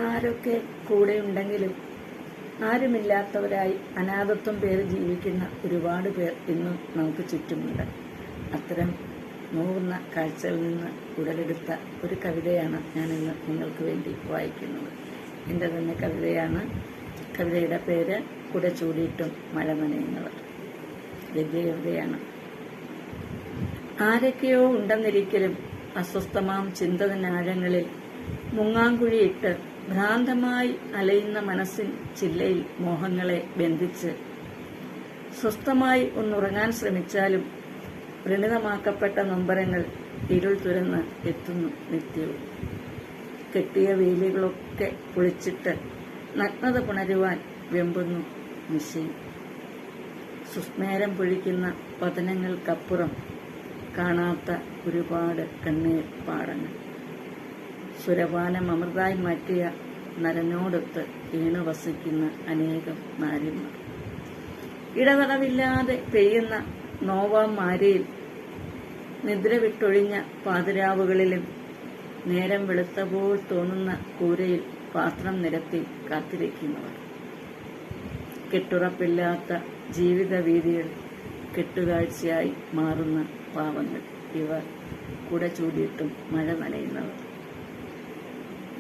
ആരൊക്കെ കൂടെയുണ്ടെങ്കിലും ആരുമില്ലാത്തവരായി അനാഥത്വം പേര് ജീവിക്കുന്ന ഒരുപാട് പേർ ഇന്നും നമുക്ക് ചുറ്റുമുണ്ട്. അത്തരം നോവുന്ന കാഴ്ചയിൽ നിന്ന് ഉടലെടുത്ത ഒരു കവിതയാണ് ഞാനിന്ന് നിങ്ങൾക്ക് വേണ്ടി വായിക്കുന്നത്. എൻ്റെ തന്നെ കവിതയാണ്. കവിതയുടെ പേര് കുട ചൂടിയിട്ടും മഴ നനയുന്നവർ. ഗദ്യകവിതയാണ്. ആരൊക്കെയോ ഉണ്ടെന്നിരിക്കലും അസ്വസ്ഥമാം ചിന്തതനാഴങ്ങളിൽ മുങ്ങാങ്കുഴിയിട്ട് ഭ്രാന്തമായി അലയുന്ന മനസ്സിൻ ചില്ലയിൽ മോഹങ്ങളെ ബന്ധിച്ച് സ്വസ്ഥമായി ഒന്നുറങ്ങാൻ ശ്രമിച്ചാലും വ്രണിതമാക്കപ്പെട്ട നൊമ്പരങ്ങൾ ഇരുൾ തുരന്ന് എത്തുന്നു നിത്യവും. കെട്ടിയ വേലികളൊക്കെ പൊളിച്ചിട്ട് നഗ്നത പുണരുവാൻ വെമ്പുന്നു നിശയും. സുസ്മേരം പൊഴിക്കുന്ന പതനങ്ങൾക്കപ്പുറം കാണാത്ത ഒരുപാട് കണ്ണീർ പാടങ്ങൾ. സുരപാനം അമൃതായി മാറ്റിയ നരനോടൊത്ത് ഈണു വസിക്കുന്ന അനേകം നാരിമാർ. ഇടതടവില്ലാതെ പെയ്യുന്ന നോവാം മാരിയിൽ നിദ്ര വിട്ടൊഴിഞ്ഞ പാതിരാവുകളിലും നേരം വെളുത്തപ്പോൾ തോന്നുന്ന കൂരയിൽ പാത്രം നിരത്തി കാത്തിരിക്കുന്നവർ. കെട്ടുറപ്പില്ലാത്ത ജീവിത വീതികൾ കെട്ടുകാഴ്ചയായി മാറുന്ന പാവങ്ങൾ. ഇവർ കുട ചൂടിയിട്ടും മഴ നനയുന്നവർ.